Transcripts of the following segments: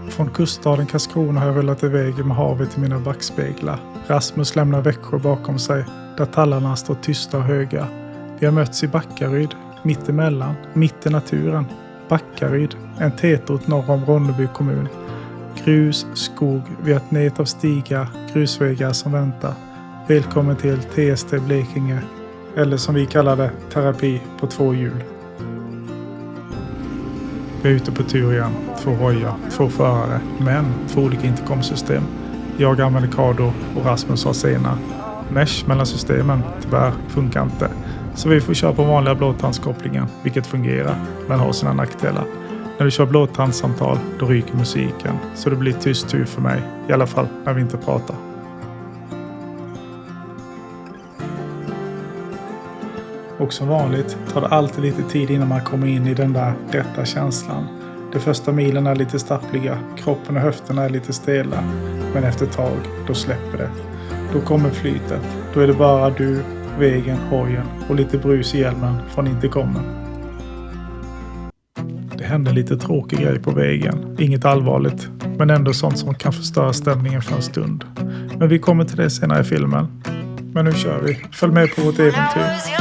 Från kuststaden Karlskrona har jag rullat iväg med havet i mina backspeglar. Rasmus lämnar Växjö bakom sig, där tallarna står tysta och höga. Vi har mötts i Backaryd, mittemellan, mitt i naturen. Backaryd, en tätort norr om Ronneby kommun. Grus, skog, vi har ett nät av stigar, grusvägar som väntar. Välkommen till TST Blekinge, eller som vi kallar det, terapi på 2 hjul. Vi är ute på tur igen, 2 hojar, 2 förare, men 2 olika intercomsystem. Jag använder Cardo och Rasmus har Sena. Mesh mellan systemen, tyvärr funkar inte. Så vi får köra på vanliga blåtandskopplingen, vilket fungerar, men har sina nackdelar. När vi kör blåtandsamtal, då ryker musiken, så det blir tyst tur för mig, i alla fall när vi inte pratar. Och som vanligt tar det alltid lite tid innan man kommer in i den där rätta känslan. De första milen är lite stappliga, kroppen och höfterna är lite stela, men efter ett tag, då släpper det. Då kommer flytet, då är det bara du, vägen, hojen och lite brus i hjälmen från intercomen. Det händer lite tråkig grej på vägen, inget allvarligt, men ändå sånt som kan förstöra stämningen för en stund. Men vi kommer till det senare i filmen. Men nu kör vi, följ med på vårt äventyr.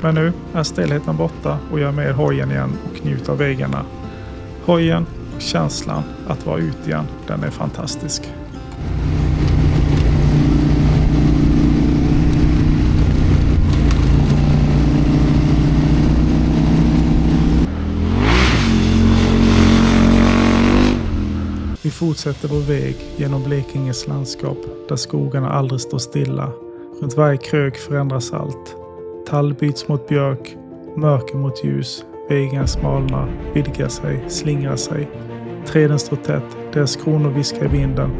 Men nu är stillheten borta och jag är med hojen igen och njuter av vägarna. Hojen och känslan att vara ute igen, den är fantastisk. Vi fortsätter vår väg genom Blekinges landskap där skogarna aldrig står stilla. Runt varje krök förändras allt. Tall byts mot björk, mörker mot ljus. Vägen smalnar, vidgar sig, slingrar sig. Träden står tätt, deras kronor viskar i vinden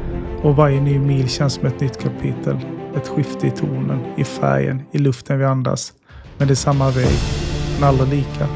och varje ny mil känns som ett nytt kapitel. Ett skifte i tonen, i färgen, i luften vi andas. Men det är samma väg, men aldrig lika.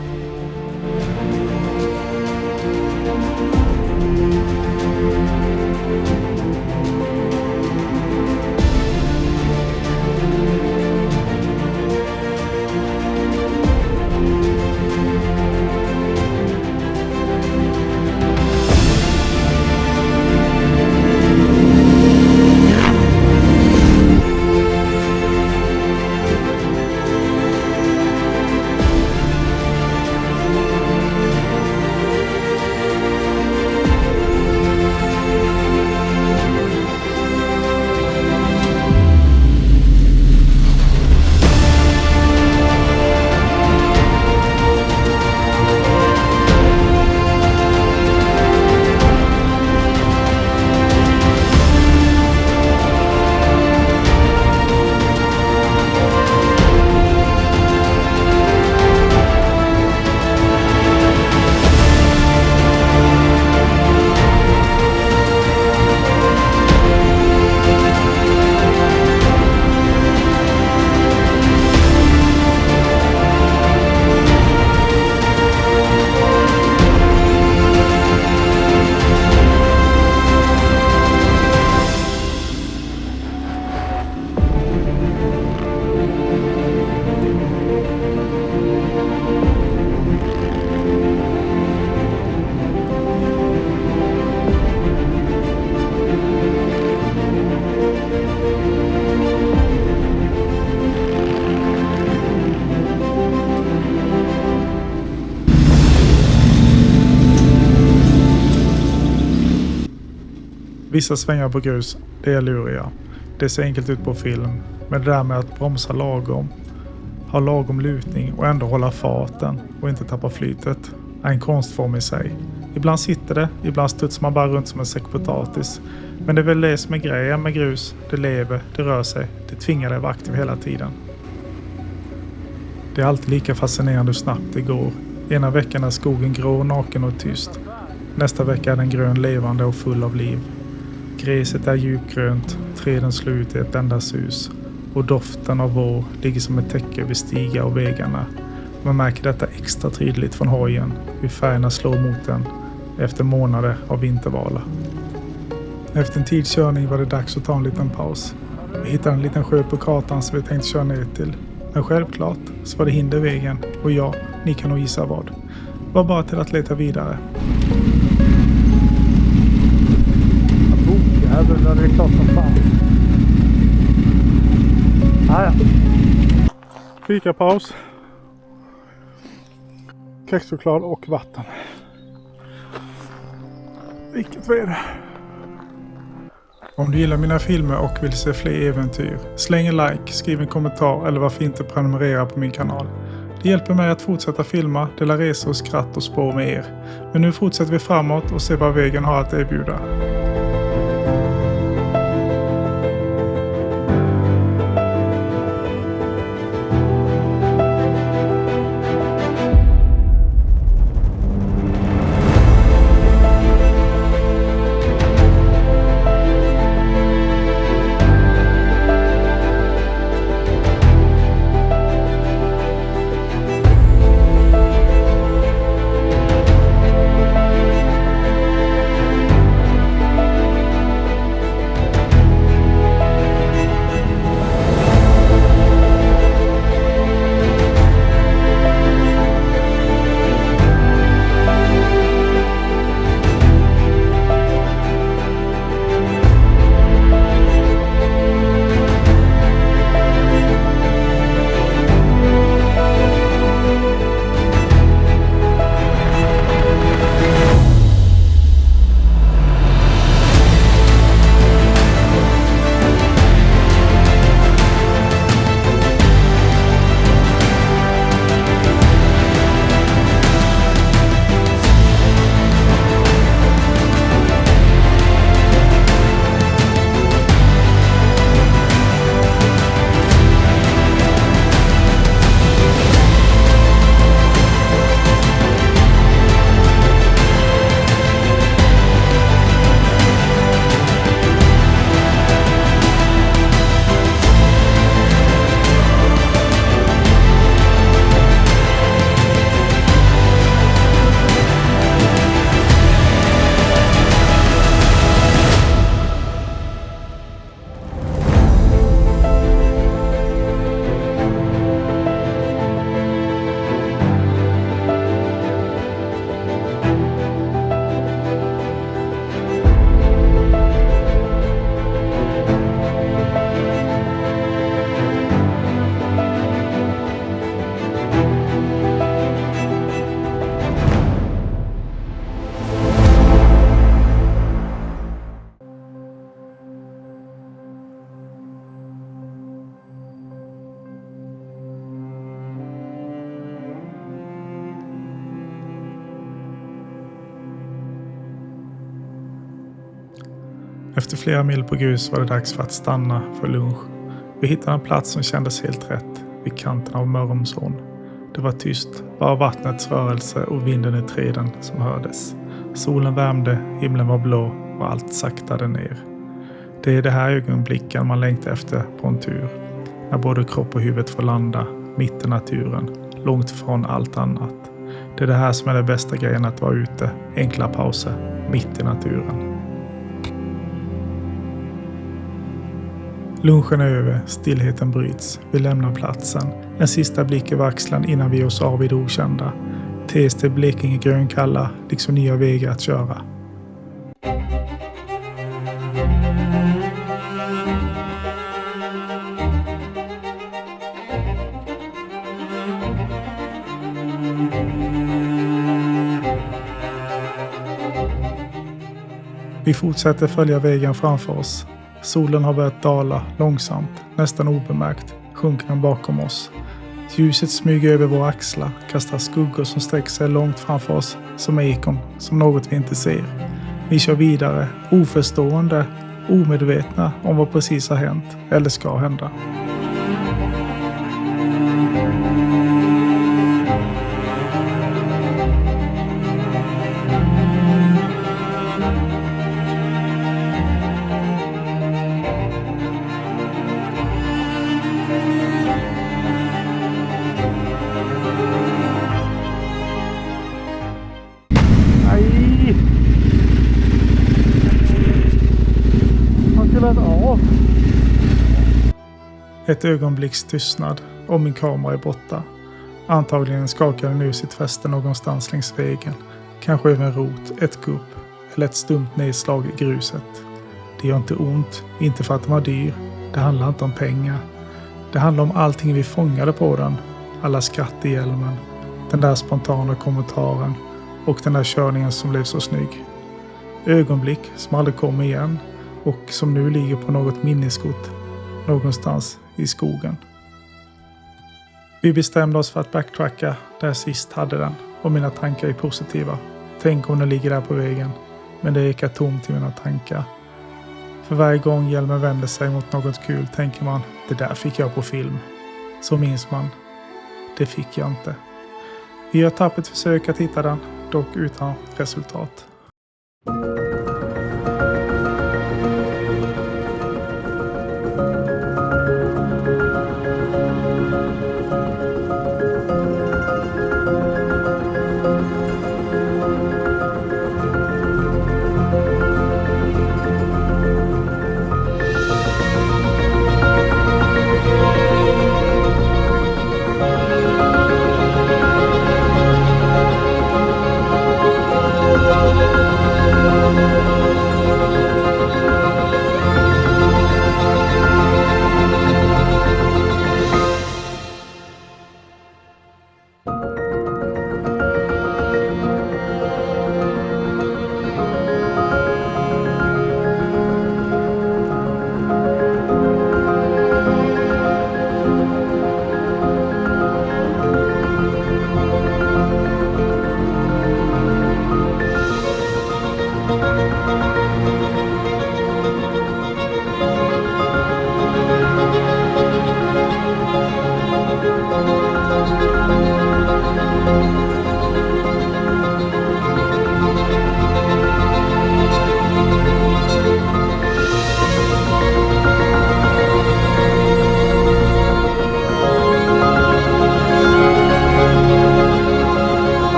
Vissa svängar på grus, det är luriga. Det ser enkelt ut på film, men det där med att bromsa lagom, ha lagom lutning och ändå hålla farten och inte tappa flytet är en konstform i sig. Ibland sitter det, ibland studsar man bara runt som en säck potatis. Men det är väl det som är grejen med grus. Det lever, det rör sig, det tvingar dig att vara aktiv hela tiden. Det är alltid lika fascinerande hur snabbt det går. Ena veckan är skogen grå, naken och tyst. Nästa vecka är den grön, levande och full av liv. Gräset är djupgrönt, träden slår ut i ett enda sus. Och doften av vår ligger som ett täcke över stigar och vägarna. Man märker detta extra tydligt från hojen, hur färgerna slår mot den efter månader av vintervala. Efter en tids körning var det dags att ta en liten paus. Vi hittade en liten sjö på kartan som vi tänkte köra ner till. Men självklart så var det hinder i vägen och ja, ni kan nog gissa vad. Var bara till att leta vidare. Det är klart som fan. Ja. Fikapaus. Kexchoklad och vatten. Vilket väder. Om du gillar mina filmer och vill se fler äventyr, släng en like, skriv en kommentar eller varför inte prenumerera på min kanal. Det hjälper mig att fortsätta filma, dela resor, skratt och spår med er. Men nu fortsätter vi framåt och ser vad vägen har att erbjuda. Efter flera mil på grus var det dags för att stanna för lunch. Vi hittade en plats som kändes helt rätt, vid kanten av Mörrumsån. Det var tyst, bara vattnets rörelse och vinden i träden som hördes. Solen värmde, himlen var blå och allt saktade ner. Det är det här ögonblicken man längtar efter på en tur. När både kropp och huvud får landa, mitt i naturen, långt från allt annat. Det är det här som är det bästa grejen att vara ute, enkla pauser, mitt i naturen. Lunchen är över, stillheten bryts, vi lämnar platsen. En sista blick över axeln innan vi oss av vid det okända. TST Blekinge grönkalla, liksom nya vägar att köra. Vi fortsätter följa vägen framför oss. Solen har börjat dala långsamt, nästan obemärkt, sjunker den bakom oss. Ljuset smyger över våra axlar, kastar skuggor som sträcker sig långt framför oss, som ekon, som något vi inte ser. Vi kör vidare, oförstående, omedvetna om vad precis har hänt eller ska hända. Ett ögonblicks tystnad och min kamera är borta. Antagligen skakar den ur sitt fäste någonstans längs vägen. Kanske över en rot, ett gupp eller ett stumt nedslag i gruset. Det gör inte ont, inte för att den var dyr. Det handlar inte om pengar. Det handlar om allting vi fångade på den. Alla skratt i hjälmen, den där spontana kommentaren och den där körningen som blev så snygg. Ögonblick som aldrig kommer igen och som nu ligger på något minneskort någonstans i skogen. Vi bestämde oss för att backtracka där jag sist hade den och mina tankar är positiva. Tänk om den ligger där på vägen, men det ekar tomt i mina tankar. För varje gång hjälmen vänder sig mot något kul tänker man, det där fick jag på film. Så minns man, det fick jag inte. Vi gör tappert försök att hitta den, dock utan resultat.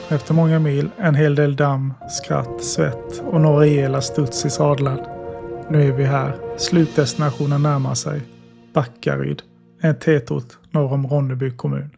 Efter många mil, en hel del damm, skratt, svett och några rejäla studs i sadlar. Nu är vi här. Slutdestinationen närmar sig. Backaryd, en tätort norr om Ronneby kommun.